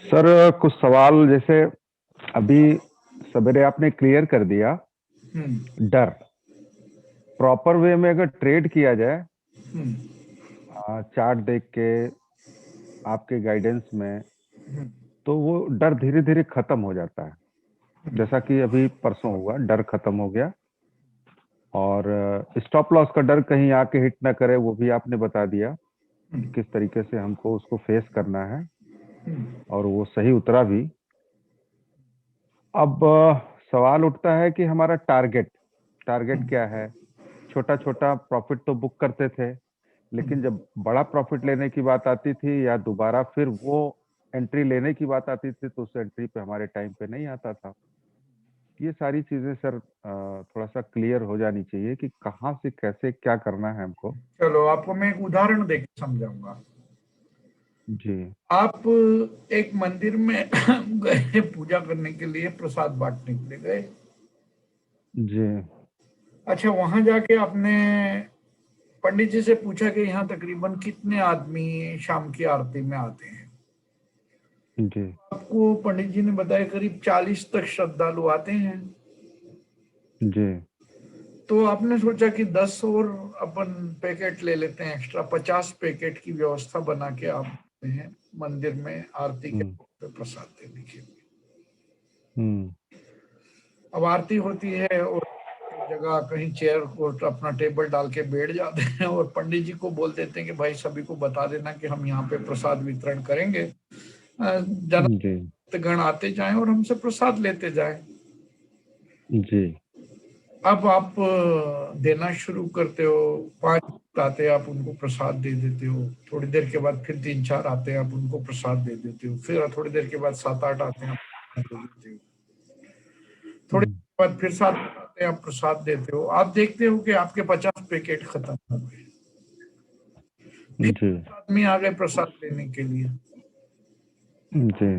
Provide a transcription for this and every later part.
Sir कुछ सवाल जैसे अभी सवेरे आपने क्लियर कर दिया। हम्म। डर प्रॉपर वे में अगर ट्रेड किया जाए, हम्म। चार्ट देख के आपके गाइडेंस में, हम्म। तो वो डर धीरे धीरे खत्म हो जाता है। जैसा कि अभी परसों हुआ, डर खत्म हो गया। और स्टॉप लॉस का डर कहीं आके हिट ना करे, वो भी आपने बता दिया कि किस तरीके से हमको उसको फेस करना है। हम्म। और वो सही उतरा भी। अब सवाल उठता है कि हमारा टारगेट टारगेट क्या है। छोटा छोटा प्रॉफिट तो बुक करते थे, हम्म। लेकिन जब बड़ा प्रॉफिट लेने की बात आती थी या दोबारा फिर वो एंट्री लेने की बात आती थी, तो उस एंट्री पे हमारे टाइम पे नहीं आता था। ये सारी चीजें सर थोड़ा सा क्लियर हो जानी चाहिए कि कहाँ से कैसे क्या करना है हमको। चलो, आपको मैं एक उदाहरण देके समझाऊंगा। जी। आप एक मंदिर में गए पूजा करने के लिए, प्रसाद बांटने के लिए गए। जी। अच्छा, वहां जाके आपने पंडित जी से पूछा कि यहाँ तकरीबन कितने आदमी शाम की आरती में आते हैं। जी। आपको पंडित जी ने बताया करीब 40 तक श्रद्धालु आते हैं। जी। तो आपने सोचा कि 10 और अपन पैकेट ले लेते हैं एक्स्ट्रा, 50 पैकेट की व्यवस्था बना के आप हैं मंदिर में आरती के हम्म। वक्त पे प्रसाद देने के लिए। हम्म। अब आरती होती है और जगह कहीं चेयर को अपना टेबल डाल के बैठ जाते हैं और पंडित जी को बोल देते हैं कि भाई सभी को बता देना कि हम यहाँ पे प्रसाद वितरण करेंगे, जी। गण आते जाएं और हमसे प्रसाद लेते जाएं। जी। अब आप देना शुरू करते हो। 5 आते हैं, आप उनको प्रसाद दे देते हो। थोड़ी देर के बाद फिर 3-4 आते हैं, आप उनको प्रसाद दे देते हो। फिर थोड़ी देर के बाद 7-8 आते हैं, आप प्रसाद दे देते हो। थोड़ी हम्म। देर बाद फिर 7 आते हैं, आप प्रसाद देते हो। आप देखते हो कि आपके 50 पैकेट खत्म हो गए। फिर जी। 10 आदमी आ गए प्रसाद लेने के लिए। जी।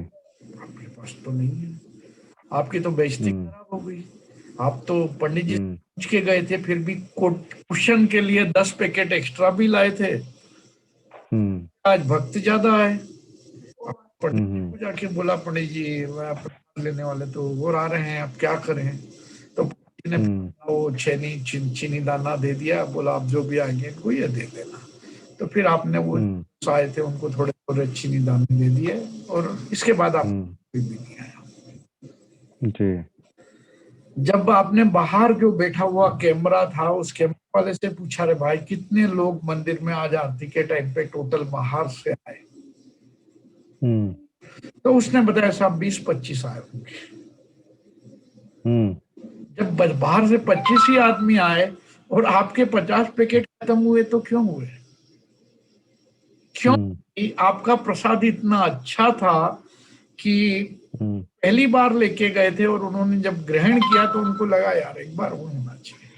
आपके पास तो नहीं है। आपकी तो बेइज्जती हम्म। खराब हो गई। आप तो पंडित जी से हम्म। पूछ के गए थे, फिर भी क्वेश्चन के लिए 10 पैकेट एक्स्ट्रा भी लाए थे। हम्म। आज भक्त ज्यादा है। अब पंडित जी हम्म। को जाके बोला, पंडित जी मैं प्रसाद लेने वाले तो वो आ रहे हैं, अब क्या करें। तो पंडित जी ने हम्म। वो चीनी दाना दे दिया, बोला आप जो भी आएंगे इनको ये दे देना। तो फिर आपने वो हम्म। आए थे उनको थोड़े थोड़े चीनी दाने दे दिए और इसके बाद आप हम्म। कोई भी नहीं आया। जी। जब आपने बाहर जो बैठा हुआ कैमरा था, उस कैमरा वाले से पूछा, रे भाई कितने लोग मंदिर में आज आरती के टाइम पे टोटल बाहर से आए। हम्म। तो उसने बताया साहब 20-25 आए होंगे। हम्म। जब बाहर से 25 ही आदमी आए और आपके 50 पैकेट खत्म हुए तो क्यों हुए? हम्म। क्योंकि आपका प्रसाद इतना अच्छा था कि हम्म। पहली बार लेके गए थे और उन्होंने जब ग्रहण किया तो उनको लगा यार एक बार वो होना चाहिए।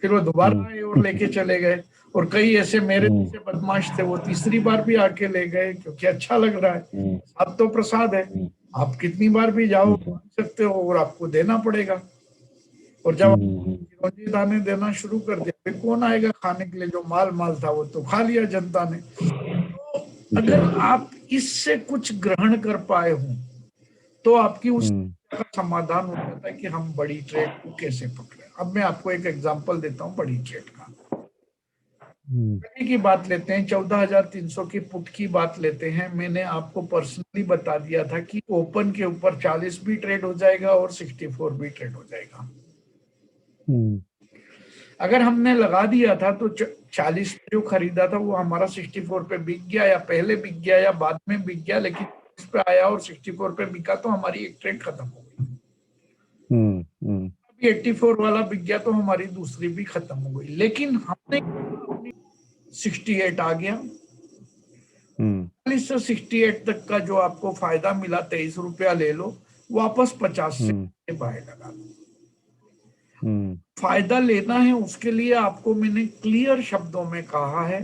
फिर वो दोबारा आए और हम्म। लेके चले गए। और कई ऐसे मेरे हम्म। जैसे बदमाश थे, वो तीसरी बार भी आके ले गए क्योंकि अच्छा लग रहा है। हम्म। अब तो प्रसाद है, हम्म। आप कितनी बार भी जाओ जी। मांग सकते हो और आपको देना पड़ेगा। और जब हम्म। चिरौंजी दाने देना शुरू कर दिया, फिर कौन आएगा खाने के लिए? जो माल माल था वो तो खा लिया जनता ने। तो जी। अगर आप इससे कुछ ग्रहण कर पाए हो तो आपकी उस हम्म। का समाधान हो जाता है कि हम बड़ी ट्रेड को कैसे पकड़े। अब मैं आपको एक एग्जांपल देता हूँ बड़ी ट्रेड का। हम्म। की बात लेते हैं, 14,300 की पुट की बात लेते हैं। मैंने आपको पर्सनली बता दिया था कि ओपन के ऊपर 40 भी ट्रेड हो जाएगा और 64 भी ट्रेड हो जाएगा। हम्म। अगर हमने लगा दिया था तो 40 जो खरीदा था वो हमारा 64 पे बिक गया, या पहले बिक गया या बाद में बिक गया, लेकिन इस पे आया और 64 पे बिका तो हमारी एक ट्रेड खत्म हो गई। हम्म। हम्म। अभी 84 वाला बिक गया तो हमारी दूसरी भी खत्म हो गई। लेकिन हमने 68 आ गया। हम्म। 40 से 68 तक का जो आपको फायदा मिला, 23 रुपया ले लो, वापस 50 हम्म। से बाहर लगा दो। हम्म। फायदा लेना है उसके लिए आपको मैंने क्लियर शब्दों में कहा है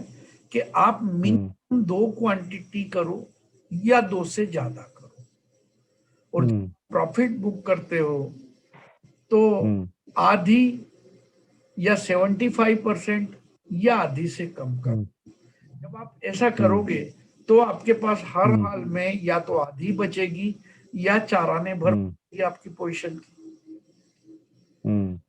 कि आप हम्म। मिनिमम 2 क्वांटिटी करो या 2 से ज्यादा करो। और हम्म। प्रॉफिट बुक करते हो तो हम्म। आधी या 75% या आधी से कम करो। हम्म। जब आप ऐसा हम्म। करोगे तो आपके पास हर हाल में या तो आधी बचेगी या 4 आने भर बचेगी आपकी पोजीशन की।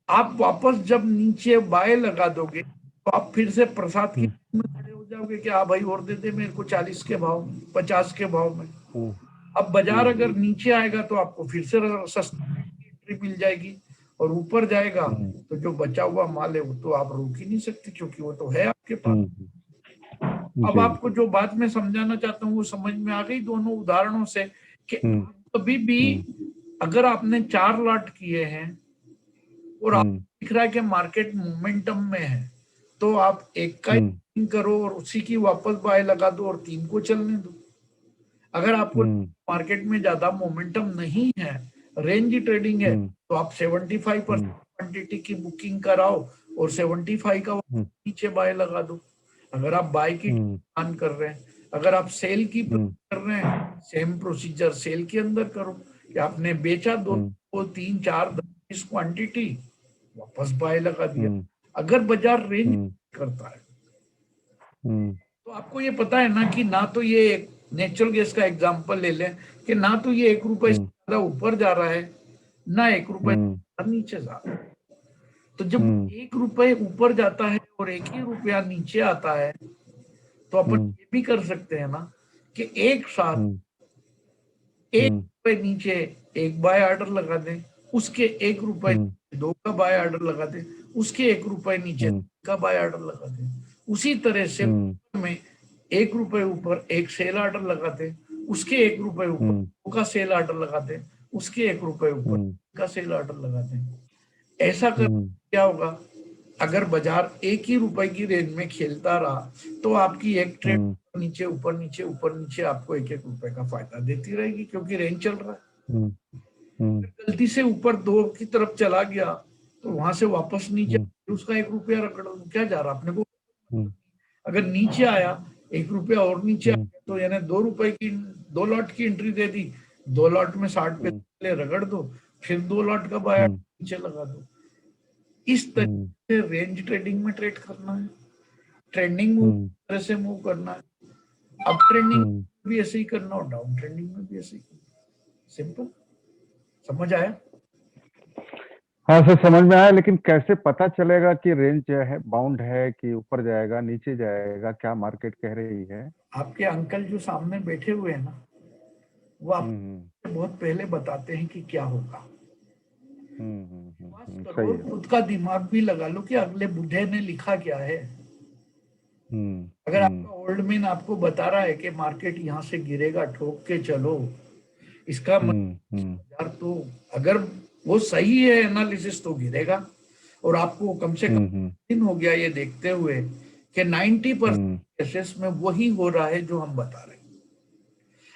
आप वापस जब नीचे बाय लगा दोगे तो आप फिर से प्रसाद की में खड़े हो जाओगे कि हाँ भाई और दे दे मेरे को 40 के भाव में, 50 के भाव में। अब बाजार अगर नीचे आएगा तो आपको फिर से सस्ती एंट्री मिल जाएगी, और ऊपर जाएगा तो जो बचा हुआ माल है वो तो आप रोक ही नहीं सकते, क्योंकि वो तो है आपके पास। अब आपको जो बात मैं समझाना चाहता हूँ वो समझ में आ गई दोनों उदाहरणों से, कि कभी भी अगर आपने 4 लॉट किए हैं और आप दिख रहा है कि मार्केट मोमेंटम में है, तो आप एक का ही करो और उसी की वापस बाय लगा दो और 3 को चलने दो। अगर आपको मार्केट में ज्यादा मोमेंटम नहीं है, रेंज ट्रेडिंग है, तो आप 75% क्वांटिटी की बुकिंग कराओ और 75 का नीचे बाय लगा दो। अगर आप बाय की प्लान कर रहे हैं, अगर आप सेल की प्लान कर रहे हैं, सेम प्रोसीजर सेल के अंदर करो कि आपने बेचा 2, 3, 4, 10 क्वांटिटी, वापस बाय लगा दिया। अगर बाजार रेंज करता है तो आपको ये पता है ना कि ना तो ये एक नेचुरल गैस का एग्जांपल ले लें कि ना तो ये 1 रुपए से ज्यादा ऊपर जा रहा है, ना 1 रुपए से ज्यादा नीचे जा रहा है। तो जब 1 रुपए ऊपर जाता है और 1 ही रुपया नीचे आता है, तो अपन ये भी कर सकते हैं ना कि एक साथ 1 रुपए नीचे एक बाय ऑर्डर लगा दें, उसके 1 रुपए 2 का बाय ऑर्डर लगा दें, उसके 1 रुपए नीचे का बाय ऑर्डर लगा दें। उसी तरह से में 1 रुपए ऊपर एक सेल ऑर्डर लगा दें, उसके 1 रुपए ऊपर 2 का सेल ऑर्डर लगा दें, उसके 1 रुपए ऊपर का सेल ऑर्डर लगा दें। ऐसा कर क्या होगा, अगर बाजार 1 ही रुपए की रेंज में खेलता रहा तो आपकी एक ट्रेड नीचे ऊपर नीचे ऊपर नीचे आपको 1-1 रुपए का फायदा देती रहेगी, क्योंकि रेंज चल रहा है। गलती से ऊपर 2 की तरफ चला गया तो वहां से वापस नीचे उसका 1 रुपया रगड़ दो, क्या जा रहा अपने को। अगर नीचे आया 1 रुपया और नीचे आया तो यानी 2 रुपए की 2 लॉट की एंट्री दे दी, 2 लॉट में 60 पे रगड़ दो, फिर 2 लॉट का बाय नीचे लगा दो। इस तरीके से रेंज ट्रेडिंग में ट्रेड करना है, ट्रेंडिंग मूव तरह से मूव करना है। अब ट्रेंडिंग भी ऐसे ही करना और डाउन ट्रेंडिंग में भी ऐसे ही करना। सिंपल, समझ आया? हाँ सर, समझ में आया, लेकिन कैसे पता चलेगा कि रेंज जो है बाउंड है कि ऊपर जाएगा नीचे जाएगा, क्या मार्केट कह रही है? आपके अंकल जो सामने बैठे हुए हैं ना, वो आपको बहुत पहले बताते हैं कि क्या होगा। सही है। खुद का दिमाग भी लगा लो कि अगले बूढ़े ने लिखा क्या है। अगर आपका ओल्ड मैन आपको बता रहा है कि मार्केट यहाँ से गिरेगा, ठोक के चलो, इसका मतलब यार, तो अगर वो सही है एनालिसिस तो गिरेगा। और आपको कम से कम दिन हो गया ये देखते हुए कि 90% केसेस में वही हो रहा है जो हम बता रहे हैं।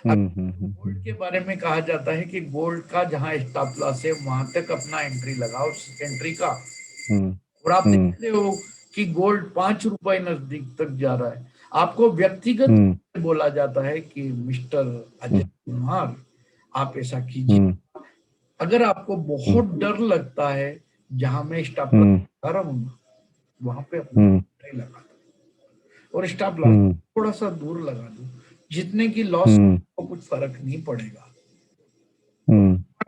गोल्ड के बारे में कहा जाता है कि गोल्ड का जहां स्टॉप लॉस है वहां तक अपना एंट्री लगाओ, एंट्री का। और आप देख रहे हो कि गोल्ड 5 रुपए नजदीक तक जा रहा है। आपको व्यक्तिगत बोला जाता है कि मिस्टर अजय कुमार, आप ऐसा कीजिए। अगर आपको बहुत डर लगता है, जहां मैं स्टॉप लॉस लगा रहा हूं वहां पे अपना एंट्री लगा दो और स्टॉप लॉस थोड़ा सा दूर लगा दो, जितने की लॉस को कुछ फर्क नहीं पड़ेगा।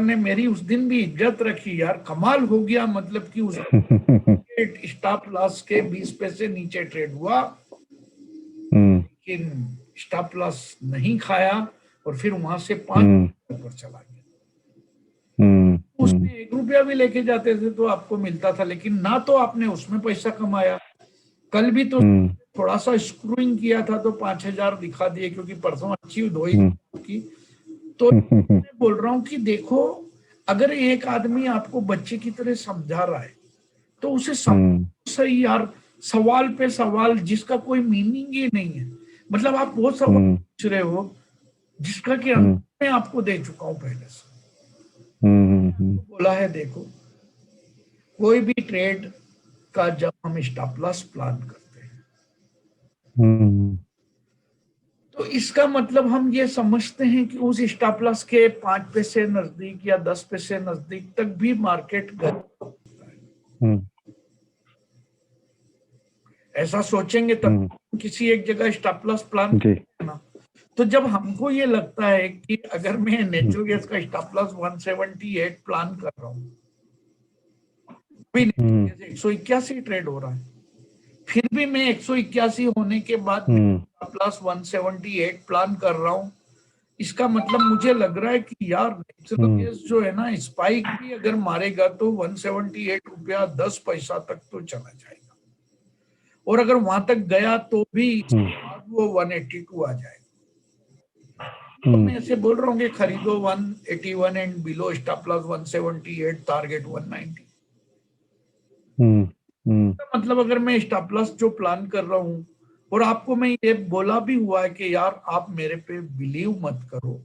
ने मेरी उस दिन भी इज्जत रखी यार, कमाल हो गया। मतलब कि उस स्टॉप लॉस के 20 पैसे नीचे ट्रेड हुआ, लेकिन स्टॉप लॉस नहीं खाया और फिर वहां से 5 पर चला गया। उसमें 1 रुपया भी लेके जाते थे तो आपको मिलता था, लेकिन ना तो आपने उसमें पैसा कमाया। कल भी तो थोड़ा सा स्क्रूइंग किया था तो 5,000 दिखा दिए, क्योंकि परसों अच्छी धोई की। तो मैं बोल रहा हूं कि देखो, अगर एक आदमी आपको बच्चे की तरह समझा रहा है तो उसे सही यार, सवाल पे सवाल जिसका कोई मीनिंग ही नहीं है। मतलब आप वो सवाल पूछ रहे हो जिसका कि मैं आपको दे चुका हूं पहले से। बोला है देखो, कोई भी ट्रेड का जब हम स्टॉप लॉस प्लान करते हैं तो इसका मतलब हम ये समझते हैं कि उस स्टॉप लॉस के 5 पैसे नजदीक या 10 पैसे नजदीक तक भी मार्केट गया। ऐसा सोचेंगे तब किसी एक जगह स्टॉप लॉस प्लान ना, तो जब हमको ये लगता है कि अगर मैं नेचुरल गैस का स्टॉप लॉस 178 प्लान कर रहा हूँ, अभी नेचुरल गैस 181 ट्रेड हो रहा है, फिर भी मैं 181 होने के बाद स्टॉप लॉस 178 प्लान कर रहा हूँ, इसका मतलब मुझे लग रहा है कि यार नेचुरल गैस जो है ना, स्पाइक भी अगर मारेगा तो 178 रुपया 10 पैसा तक तो चला जाएगा, और अगर वहां तक गया तो भी वो 182 आ जाएगा। तो मैं ऐसे बोल रहा हूँ कि खरीदो 181 and below, stop loss 178, target 190। मतलब अगर मैं स्टॉप लॉस जो प्लान कर रहा हूँ, और आपको मैं ये बोला भी हुआ है कि यार आप मेरे पे बिलीव मत करो,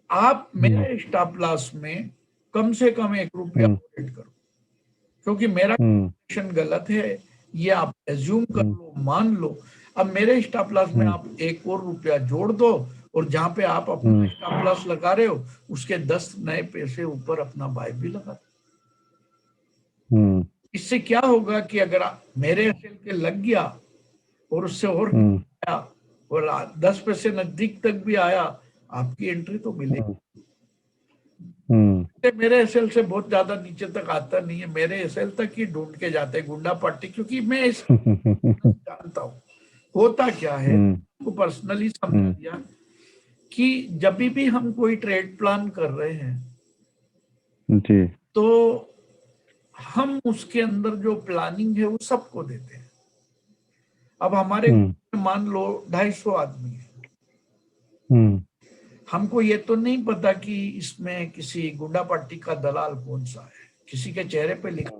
आप मेरे स्टॉप लॉस में कम से कम 1 रुपया ऐड करो, क्योंकि मेरा कैलकुलेशन गलत है, ये आप एज्यूम कर लो, मान लो। अब मेरे स्टॉप लॉस में आप 1 और रुपया जोड़ दो, और जहां पे आप अपना स्टॉप लॉस लगा रहे हो उसके 10 नए पैसे ऊपर अपना बाय भी लगा दो। इससे क्या होगा कि अगर मेरे एसएल के लग गया और उससे और आया और 10 पैसे नजदीक तक भी आया, आपकी एंट्री तो मिलेगी। मेरे एसएल से बहुत ज्यादा नीचे तक आता नहीं है, मेरे एसएल तक ही ढूंढ के जाते हैं गुंडा पार्टी, क्योंकि मैं इस जानता हूँ होता क्या है, को पर्सनली समझा दिया कि जब भी हम कोई ट्रेड प्लान कर रहे हैं जी, तो हम उसके अंदर जो प्लानिंग है वो सबको देते हैं। अब हमारे मान लो 250 आदमी है, हमको ये तो नहीं पता कि इसमें किसी गुंडा पार्टी का दलाल कौन सा है, किसी के चेहरे पे लिखा।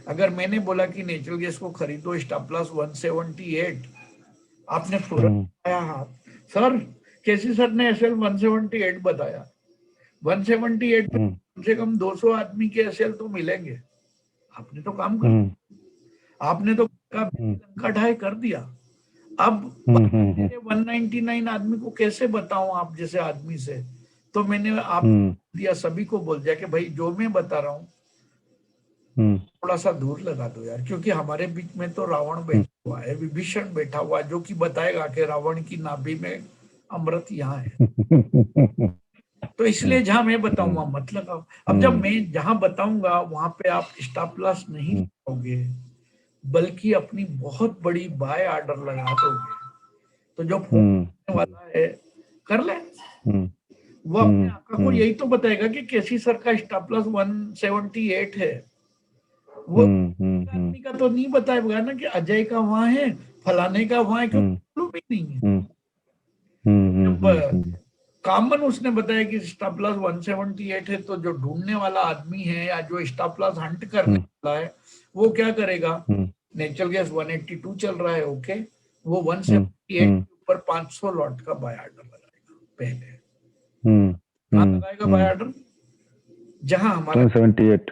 अगर मैंने बोला कि नेचुरल गैस को खरीदो स्टॉप लॉस 178, आपने फौरन बताया हाँ सर, केसी सर ने एसएल 178 बताया, 178 पे कम से कम 200 आदमी के एसएल तो मिलेंगे। आपने तो काम कर, आपने तो का ढाई कर दिया। अब मेरे 199 आदमी को कैसे बताऊं आप जैसे आदमी से, तो मैंने आप दिया सभी को बोल दिया कि भाई जो मैं बता रहा हूँ थोड़ा सा दूर लगा दो यार, क्योंकि हमारे बीच में तो रावण बैठा हुआ है, विभीषण बैठा हुआ है, जो कि बताएगा कि रावण की नाभि में अमृत यहाँ है। तो इसलिए जहां मैं बताऊंगा मत लगाओ। अब जब मैं जहां बताऊंगा वहां पे आप स्टॉप लॉस नहीं लगाओगे, बल्कि अपनी बहुत बड़ी बाय ऑर्डर लगा दोगे, तो जो फोन वाला है कर ले, वो अपने आका को यही तो बताएगा कि केसी सर का स्टॉप लॉस 178 है। वो आदमी का तो नहीं बताएगा ना कि अजय का वहां है, फलाने का वहां है, क्योंकि मालूम ही नहीं है। जब कॉमन उसने बताया कि स्टॉप लॉस 178 है, तो जो ढूंढने वाला आदमी है या जो स्टॉप लॉस हंट करने वाला है वो क्या करेगा, नेचुरल गैस 182 चल रहा है, ओके, वो 178 के ऊपर 500 लॉट का बाय ऑर्डर लगाएगा पहले। कहाँ लगाएगा बाय ऑर्डर? जहां हमारा 178,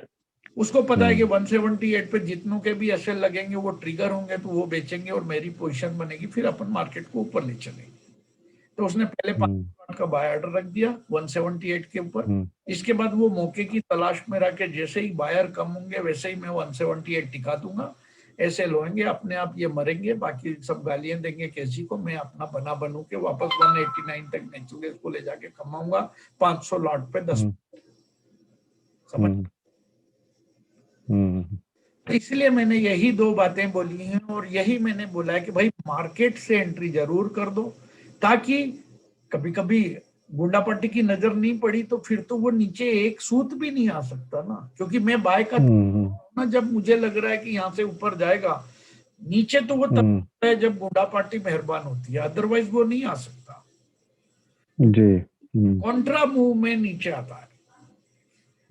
उसको पता है कि 178 पे जितनों के भी एसएल लगेंगे वो ट्रिगर होंगे, तो वो बेचेंगे और मेरी पोजीशन बनेगी, फिर अपन मार्केट को ऊपर ले चलेंगे। तो उसने पहले 500 का बाय ऑर्डर रख दिया 178 के ऊपर। इसके बाद वो मौके की तलाश में रह के जैसे ही बायर कम होंगे वैसे ही मैं 178 टिका दूंगा, ऐसे लोएंगे अपने आप ये मरेंगे, बाकी सब गालियां देंगे केसी को, मैं अपना बना बनू के वापस 189 तक नेचुरल गैस को ले जाके कमाऊंगा 500 लॉट पे 10। समझ? इसलिए मैंने यही दो बातें बोली हैं, और यही मैंने बोला है कि भाई मार्केट से एंट्री जरूर कर दो, ताकि कभी कभी गुंडा पट्टी की नजर नहीं पड़ी तो फिर तो वो नीचे एक सूत भी नहीं आ सकता ना, क्योंकि मैं बाय का ना जब मुझे लग रहा है कि यहाँ से ऊपर जाएगा, नीचे तो वो तब है जब गुंडा पार्टी मेहरबान होती है, अदरवाइज वो नहीं आ सकता जी। कॉन्ट्रा मूव में नीचे आता है।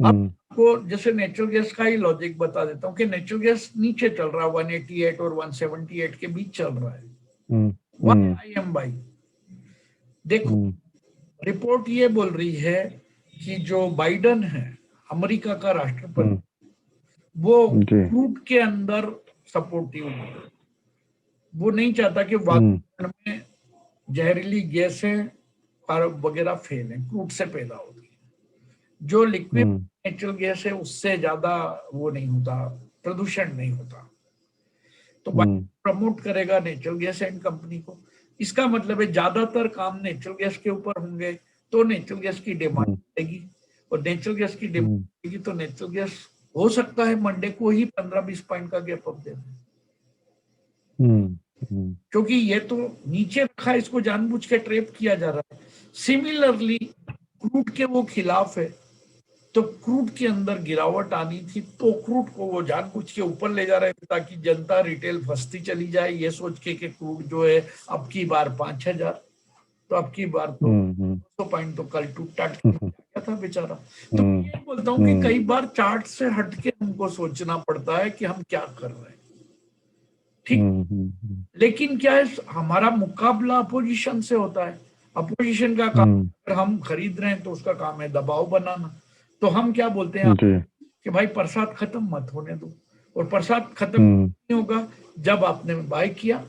अब आपको जैसे नेचुरल गैस का ही लॉजिक बता देता हूँ कि नेचुरल गैस नीचे चल रहा है 188 और 178 के बीच चल रहा है। Why I am by? देखो रिपोर्ट ये बोल रही है कि जो बाइडन है अमेरिका का राष्ट्रपति, वो क्रूड के अंदर सपोर्टिव है, वो नहीं चाहता कि वातावरण में जहरीली गैसें वगैरह फैले, क्रूड से पैदा होती है, जो लिक्विड नेचुरल गैस है उससे ज्यादा वो नहीं होता, प्रदूषण नहीं होता, तो प्रमोट करेगा नेचुरल गैस एंड कंपनी को। इसका मतलब है ज्यादातर काम नेचुरल गैस के ऊपर होंगे, तो नेचुरल गैस की डिमांड बढ़ेगी, और नेचुरल गैस की डिमांड बढ़ेगी तो नेचुरल गैस हो सकता है मंडे को ही 15-20 पॉइंट का गैप अप दे दे, क्योंकि ये तो नीचे रखा है, इसको जानबूझ के ट्रेप किया जा रहा है। सिमिलरली क्रूड के वो खिलाफ है, तो क्रूड के अंदर गिरावट आनी थी, तो क्रूड को वो जानबूझ के ऊपर ले जा रहे थे ताकि जनता रिटेल फंसती चली जाए, ये सोच के कि क्रूड जो है अब की बार 5,000, तो अब की बार तो 200 पॉइंट तो कल टूटा क्या था बेचारा। तो ये बोलता हूँ कि कई बार चार्ट से हटके हमको सोचना पड़ता है कि हम क्या कर रहे हैं, ठीक। लेकिन क्या है, हमारा मुकाबला अपोजिशन से होता है। अपोजिशन का काम अगर हम खरीद रहे हैं तो उसका काम है दबाव बनाना। तो हम क्या बोलते हैं कि भाई प्रसाद खत्म मत होने दो, और प्रसाद खत्म नहीं होगा जब आपने बाय किया,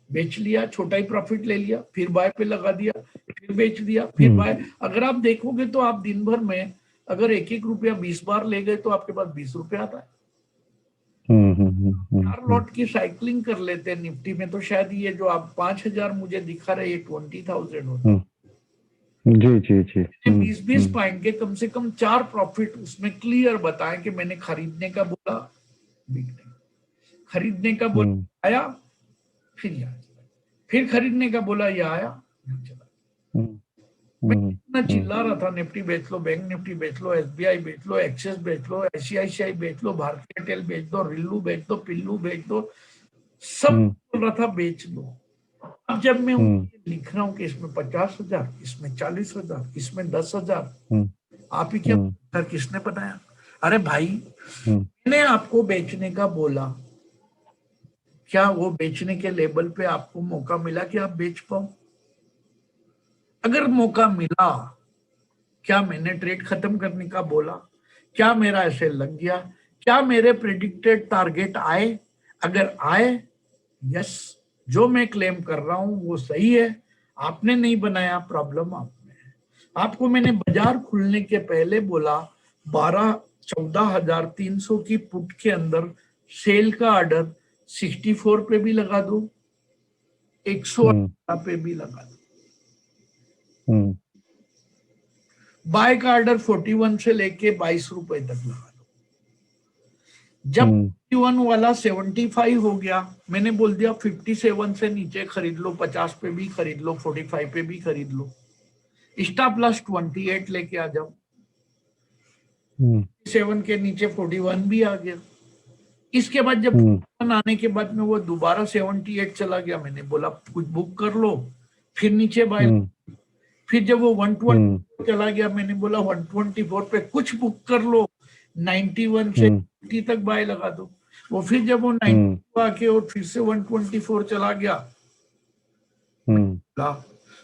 बेच लिया, छोटा ही प्रॉफिट ले लिया, फिर बाय पे लगा दिया, फिर बेच दिया, फिर बाय। अगर आप देखोगे तो आप दिन भर में अगर 1-1 रुपया 20 बार ले गए तो आपके पास 20 रुपया आता है। 4 लॉट की साइकिलिंग कर लेते हैं निफ्टी में, तो शायद ये जो आप 5,000 मुझे दिखा रहे ये 20,000 होता। जी जी जी। 20-20 पॉइंट के कम से कम 4 प्रॉफिट उसमें क्लियर बताएं कि मैंने खरीदने का बोला, बिकने, खरीदने का बोला आया, फिर यहाँ चला, फिर खरीदने का बोला ये आया, यहाँ चला। मैं इतना चिल्ला रहा था निफ्टी बेच लो, बैंक निफ्टी बेच लो, एसबीआई बेच लो, एक्सिस बेच लो, आईसीआईसीआई बेच लो, भारतीय एयरटेल बेच दो, रिल्लू बेच दो, पिल्लू बेच दो, सब बोल रहा था बेच लो। अब जब मैं लिख रहा हूँ कि इसमें 50,000, इसमें 40,000, इसमें 10,000, आप ही क्या किसने बताया? अरे भाई मैंने आपको बेचने का बोला, क्या वो बेचने के लेवल पे आपको मौका मिला कि आप बेच पाओ? अगर मौका मिला, क्या मैंने ट्रेड खत्म करने का बोला? क्या मेरा ऐसे लग गया? क्या मेरे प्रेडिक्टेड टारगेट आए? अगर आए, यस, जो मैं क्लेम कर रहा हूं वो सही है। आपने नहीं बनाया, प्रॉब्लम आप में है। आपको मैंने बाजार खुलने के पहले बोला 14,300 की पुट के अंदर सेल का ऑर्डर 64 पे भी लगा दो, 118 पे भी लगा दो, बाय का ऑर्डर 41 से लेके 22 रुपए तक लगा दो। जब 51 वाला 75 हो गया, मैंने बोल दिया 57 से नीचे खरीद लो, 50 पे भी खरीद लो, 45 पे भी खरीद लो, स्टॉप लॉस 28 लेके आ जाओ। 7 के नीचे 41 भी आ गया। इसके बाद जब आने के बाद में वो दोबारा 78 चला गया, मैंने बोला कुछ बुक कर लो, फिर नीचे बाय। फिर जब वो 120 चला गया, मैंने बोला 124 पे कुछ बुक कर लो, 91 से 80 तक बाय लगा दो। वो फिर जब वो 90 आके और फिर से 124 चला गया,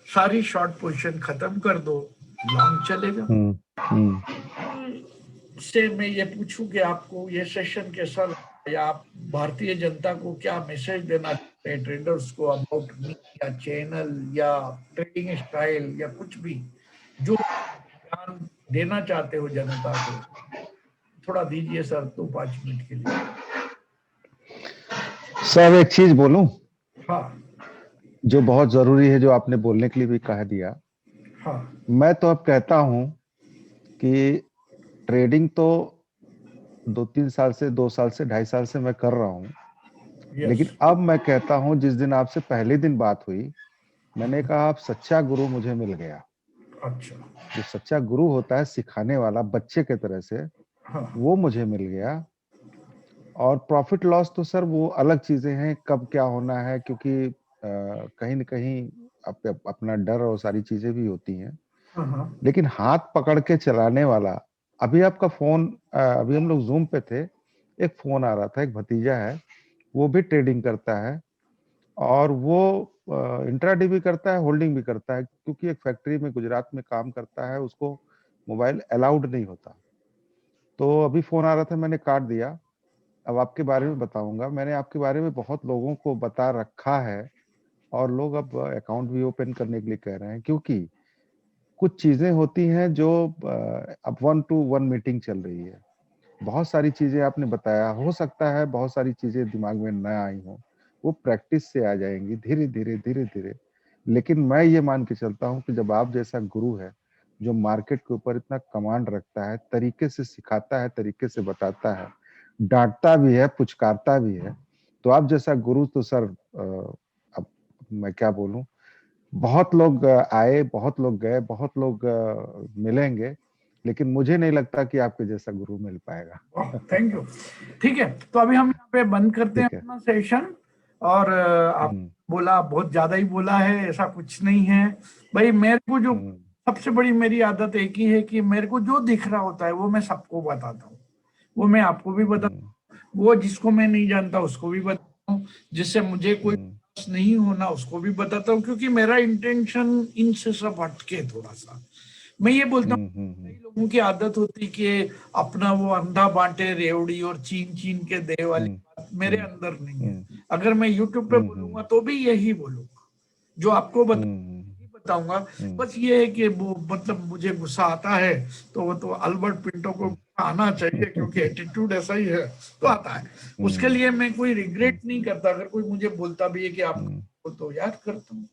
सारी शॉर्ट पोजीशन खत्म कर दो, लॉन्ग चलेगा। से मैं ये पूछूं कि आपको ये सेशन कैसा लगा, या आप भारतीय जनता को क्या मैसेज देना चाहते हैं, ट्रेडर्स को, अबाउट मी या चैनल या ट्रेडिंग स्टाइल या कुछ भी जो ज्ञान देना चाहते हो जनता को, थोड़ा दीजिए सर, तो 5 मिनट के लिए। सर एक चीज बोलूं? हाँ, जो बहुत जरूरी है, जो आपने बोलने के लिए भी कह दिया। हाँ, मैं तो अब कहता हूं कि ट्रेडिंग तो 2-3 साल से, 2 साल से, 2.5 साल से मैं कर रहा हूं। लेकिन अब मैं कहता हूं, जिस दिन आपसे पहले दिन बात हुई, मैंने कहा आप सच्चा गुरु मुझे मिल गया। अच्छा, जो सच्चा गुरु होता है, सिखाने वाला बच्चे के तरह से, हाँ, वो मुझे मिल गया। और प्रॉफिट लॉस तो सर वो अलग चीजें हैं, कब क्या होना है, क्योंकि कहीं न कहीं अपना डर और सारी चीजें भी होती हैं। हाँ, लेकिन हाथ पकड़ के चलाने वाला, अभी आपका फोन, अभी हम लोग जूम पे थे, एक फोन आ रहा था, एक भतीजा है, वो भी ट्रेडिंग करता है, और वो इंट्राडे भी करता है, होल्डिंग भी करता है, क्योंकि एक फैक्ट्री में गुजरात में काम करता है, उसको मोबाइल अलाउड नहीं होता। तो अभी फोन आ रहा था, मैंने काट दिया। अब आपके बारे में बताऊंगा, मैंने आपके बारे में बहुत लोगों को बता रखा है, और लोग अब अकाउंट भी ओपन करने के लिए कह रहे हैं, क्योंकि कुछ चीजें होती हैं जो अब 1-to-1 मीटिंग चल रही है। बहुत सारी चीजें आपने बताया, हो सकता है बहुत सारी चीजें दिमाग में न आई हो, वो प्रैक्टिस से आ जाएंगी, धीरे धीरे धीरे धीरे। लेकिन मैं ये मान के चलता हूँ कि जब आप जैसा गुरु है जो मार्केट के ऊपर इतना कमांड रखता है, तरीके से सिखाता है, तरीके से बताता है, डांटता भी है, पुचकारता भी है, तो आप जैसा गुरु तो सर अब मैं क्या बोलूं, बहुत लोग आए, बहुत लोग गए, बहुत लोग मिलेंगे, लेकिन मुझे नहीं लगता कि आपके जैसा गुरु मिल पाएगा। Thank you. ठीक है, तो अभी हम यहाँ पे बंद करते हैं ठीक है। अपना सेशन। और आप हम्म। बोला, बहुत ज्यादा ही बोला है, ऐसा कुछ नहीं है भाई। मेरे को जो हम्म। सबसे बड़ी मेरी आदत एक ही है कि मेरे को जो दिख रहा होता है वो मैं सबको बताता हूँ। वो मैं आपको भी बताता हम्म। हूँ, वो जिसको मैं नहीं जानता उसको भी बताता हूँ, जिससे मुझे कोई हम्म। विश्वास नहीं होना उसको भी बताता हूँ, क्योंकि मेरा इंटेंशन इनसे सब हटके थोड़ा सा। मैं ये बोलता हूँ, हम्म। कई लोगों की आदत होती कि अपना वो अंधा बांटे रेवड़ी और चीन चीन के दे वाली हम्म। बात मेरे हम्म। अंदर नहीं है। हम्म। अगर मैं यूट्यूब पे बोलूंगा तो भी यही बोलूंगा जो आपको हम्म। बताऊंगा। हम्म। बस ये है कि वो मतलब मुझे गुस्सा आता है तो वो तो अल्बर्ट पिंटो को गुस्सा आना चाहिए, क्योंकि एटीट्यूड ऐसा ही है तो आता है। उसके हम्म। लिए मैं कोई हम्म। रिग्रेट नहीं करता। अगर कोई मुझे बोलता भी है कि आप हम्म। तो याद करता हूँ।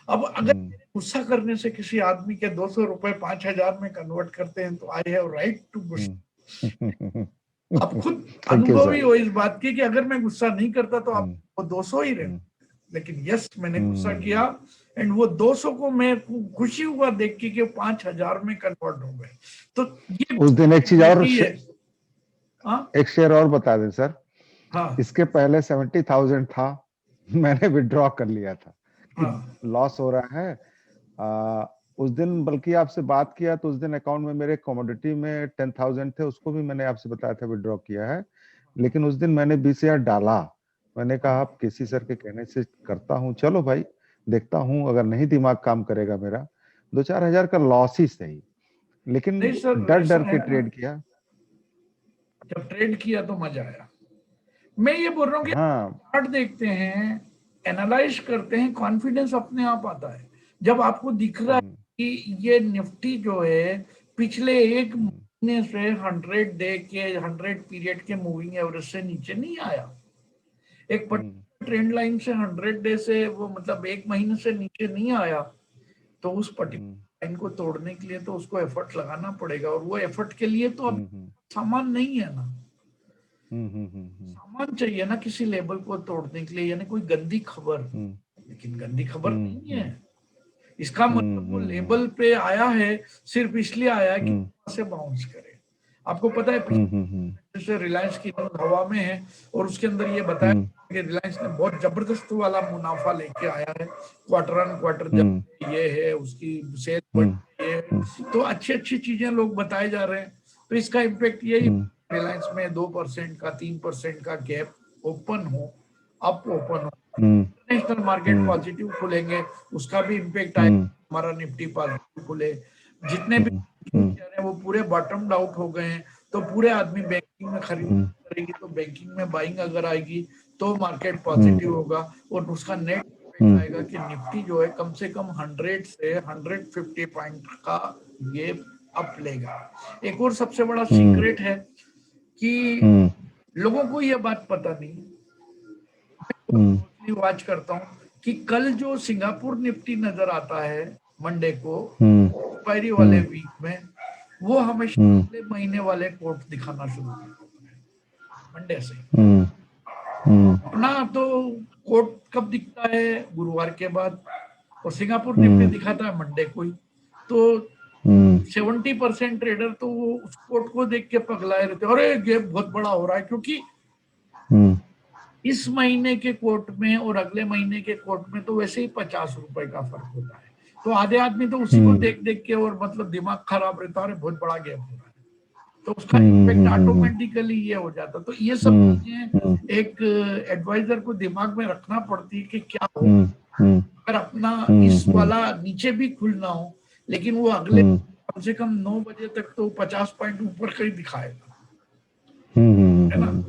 अब अगर हम्म। मेरे गुस्सा करने से किसी आदमी के 200 रुपए 5,000 में कन्वर्ट करते हैं तो आई हैव राइट टू गुस्सा। हम्म। आप खुद थैंक यू अनुभवी सर। हो इस बात की कि अगर मैं गुस्सा नहीं करता तो आप हम्म। वो 200 ही रहे। हम्म। लेकिन यस, मैंने गुस्सा किया, हम्म। एंड वो 200 को मैं खुशी हुआ देख के कि 5,000 में कन्वर्ट हो गए। तो ये उस दिन एक चीज और ब्यूटी है। हाँ एक शेयर और बता दें सर। हाँ इसके पहले 70,000 था, मैंने विड्रॉ कर लिया था कि हाँ लॉस हो रहा है। उस दिन बल्कि आपसे बात किया तो उस दिन अकाउंट में मेरे कमोडिटी में 10,000 थे, उसको भी मैंने आपसे बताया था विड्रॉ किया है। लेकिन उस दिन मैंने 20,000 डाला। मैंने कहा आप केसी सर के कहने से करता हूँ, चलो भाई देखता हूँ, अगर नहीं दिमाग काम करेगा मेरा 2-4 हजार का लॉस ही सही, लेकिन नहीं सर, डर ऐसा डर है के ना, ट्रेड किया। जब ट्रेड किया तो मजा आया। मैं ये बोल रहा हूँ कि हाँ। चार्ट देखते हैं, एनालाइज करते हैं, कॉन्फिडेंस अपने आप आता है जब आपको दिख रहा है हम्म। कि ये निफ्टी जो है पिछले एक हम्म। महीने से 100 डे के 100 पीरियड के मूविंग एवरेज से नीचे नहीं आया। एक हम्म। पर्टिकुलर ट्रेंड लाइन से 100 डे से वो मतलब एक महीने से नीचे नहीं आया, तो उस हम्म। पर्टिकुलर लाइन को तोड़ने के लिए तो उसको एफर्ट लगाना पड़ेगा, और वो एफर्ट के लिए तो अब हम्म। सामान नहीं है ना। हम्म। हम्म। सामान चाहिए ना किसी लेवल को तोड़ने के लिए, यानी कोई गंदी खबर। हम्म। लेकिन गंदी खबर हम्म। नहीं है। हम्म। इसका हम्म। मतलब वो हम्म। लेवल पे आया है, सिर्फ इसलिए आया है कि हम्म। वहां से बाउंस करे। आपको पता है हम्म। हम्म। जैसे रिलायंस की न्यूज हवा में है, और उसके अंदर ये बताया हम्म। कि रिलायंस ने बहुत जबरदस्त वाला मुनाफा लेके आया है, क्वार्टर ऑन क्वार्टर हम्म। जब ये है उसकी सेल बढ़ हम्म। रही है। हम्म। तो अच्छी अच्छी चीजें लोग बताए जा रहे हैं। तो इसका इम्पेक्ट यही, हम्म। रिलायंस में 2% का 3% का गैप ओपन हो, अप ओपन हो, हम्म। इंटरनेशनल मार्केट हम्म। पॉजिटिव खुलेंगे, उसका भी इम्पेक्ट आएगा, हम्म। हमारा निफ्टी पॉजिटिव खुले। जितने भी हम्म। हम्म। शेयर हैं वो पूरे बॉटम आउट हो गए हैं, तो पूरे आदमी बैंकिंग में खरीद हम्म। करेगी, तो बैंकिंग में बाइंग अगर आएगी तो मार्केट हम्म। पॉजिटिव होगा, और उसका नेट इफेक्ट हम्म। आएगा कि निफ्टी जो है कम से कम 100 से 150 पॉइंट का ये अप लेगा। एक और सबसे बड़ा हम्म। सीक्रेट है कि हम्म। लोगों को ये बात पता नहीं, हम्म। वॉच करता हूँ कि कल जो सिंगापुर निफ्टी नजर आता है मंडे को हम्म। एक्सपायरी वाले हम्म। वीक में, वो हमेशा हम्म। अगले महीने वाले कोट दिखाना शुरू करता है मंडे से। हम्म। हम्म। अपना तो कोट कब दिखता है? गुरुवार के बाद। और सिंगापुर निफ्टी हम्म। दिखाता है मंडे को ही। तो हम्म। 70% ट्रेडर तो वो उस कोट को देख के पगलाए रहते, अरे गैप बहुत बड़ा हो रहा है, क्योंकि हम्म। इस महीने के कोर्ट में और अगले महीने के कोर्ट में तो वैसे ही 50 रुपए का फर्क होता है। तो आधे आदमी तो उसी को हम्म। देख देख के और मतलब दिमाग खराब रहता है, बहुत बड़ा गैप हो रहा है, तो उसका इम्पेक्ट हम्म। ऑटोमेटिकली ये हो जाता है। तो ये सब हम्म। हम्म। चीजें एक एडवाइजर को दिमाग में रखना पड़ती है कि क्या हो हम्म। हम्म। अगर अपना हम्म। इस वाला नीचे भी खुलना हो, लेकिन वो अगले हम्म। कम से कम 9 बजे तक तो 50 पॉइंट ऊपर का ही दिखाएगा, हम्म। है ना।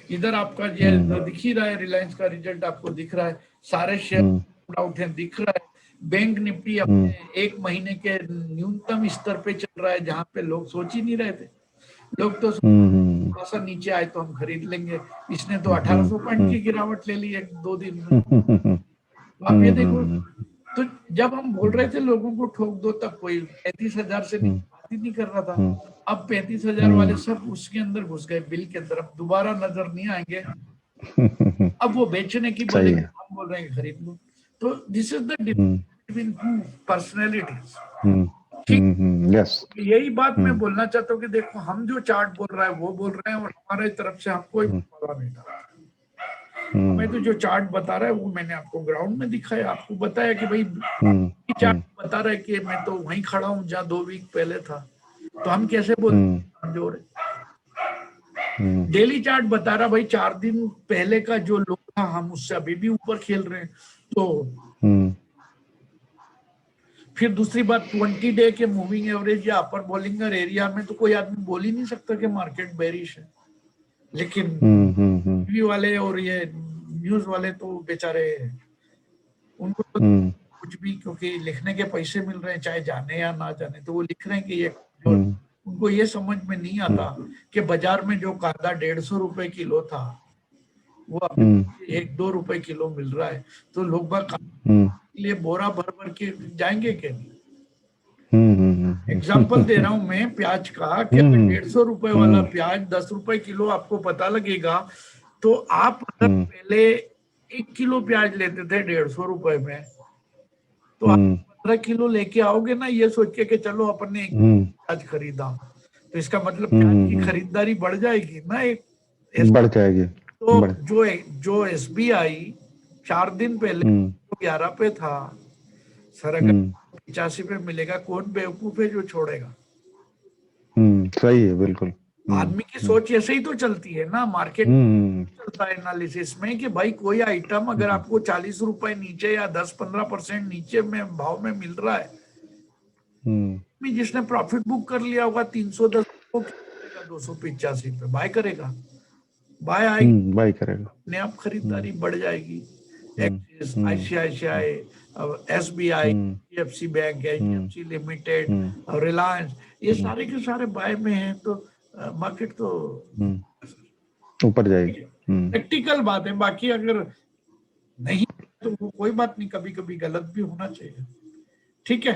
इधर आपका ये दिख ही रहा है, रिलायंस का रिजल्ट आपको दिख रहा है, सारे शेयर आउट है दिख रहा है। बैंक निफ्टी अपने एक महीने के न्यूनतम स्तर पे चल रहा है, जहां पे लोग सोच ही नहीं रहे थे। लोग तो थोड़ा सा नीचे आए तो हम खरीद लेंगे, इसने तो 1800 पॉइंट की गिरावट ले ली एक दो दिन में। तो आप ये देखो, तो जब हम बोल रहे थे लोगों को ठोक दो, तब कोई 35,000 से बात ही नहीं कर रहा था। अब 35,000 वाले सब उसके अंदर घुस गए, बिल के अंदर, अब दोबारा नजर नहीं आएंगे। अब वो बेचने की बोले, हम बोल रहे हैं खरीद लो। तो this is the difference between personalities. Yes, यही बात मैं बोलना चाहता हूँ कि देखो, हम जो चार्ट बोल रहा है वो बोल रहे हैं, और हमारे तरफ से हमको पता नहीं था। मैं तो जो चार्ट बता रहा है वो मैंने आपको ग्राउंड में दिखाया, आपको बताया कि भाई चार्ट बता रहा है कि मैं तो वहीं खड़ा हूँ जहाँ 2 वीक पहले था। तो हम कैसे बोलते कमजोर है? डेली चार्ट बता रहा भाई 4 दिन पहले का जो लोग था, हम उससे अभी भी ऊपर खेल रहे हैं। तो फिर दूसरी बात, 20 डे के मूविंग एवरेज या अपर बॉलिंगर एरिया में तो कोई आदमी बोल ही नहीं सकता कि मार्केट बेरिश है। लेकिन टीवी वाले और ये न्यूज वाले तो बेचारे, उनको तो कुछ भी, क्योंकि लिखने के पैसे मिल रहे हैं, चाहे जाने या ना जाने, तो वो लिख रहे हैं कि ये उनको ये समझ में नहीं आता कि बाजार में जो कांदा 150 रुपए किलो था वो अभी 1-2 रुपए किलो मिल रहा है। तो लोग बाग लिए बोरा भर भर के जाएंगे कि नहीं? एग्जाम्पल दे रहा हूं मैं प्याज का, कि 150 रुपए वाला प्याज 10 रुपए किलो आपको पता लगेगा। तो आप अगर पहले 1 किलो प्याज लेते थे 150 रुपए में, तो आप 15 किलो लेके आओगे ना, ये सोच के कि चलो अपन ने 1 प्याज खरीदा, तो इसका मतलब प्याज की खरीदारी बढ़ जाएगी ना, एक बढ़ जाएगी। तो जो SBI 4 दिन पहले 11 पे था सर, अगर 85 पे मिलेगा, कौन बेवकूफ है जो छोड़ेगा? सही है, बिल्कुल। आदमी की सोच ऐसे ही तो चलती है ना, मार्केट चलता है एनालिसिस में कि भाई कोई आइटम अगर आपको 40 रुपए नीचे या 10-15% नीचे में भाव में मिल रहा है, जिसने प्रॉफिट बुक कर लिया होगा 310 को 285 पे बाय करेगा, बाय आएगी, बाय करेगा, अपने आप खरीदारी बढ़ जाएगी। Axis, ICICI, SBI, HDFC bank, HDFC limited, Reliance, ये सारे के सारे बाय में हैं, तो मार्केट तो ऊपर जाएगी। प्रैक्टिकल बात है। बाकी अगर नहीं तो वो कोई बात नहीं, कभी कभी गलत भी होना चाहिए, ठीक है।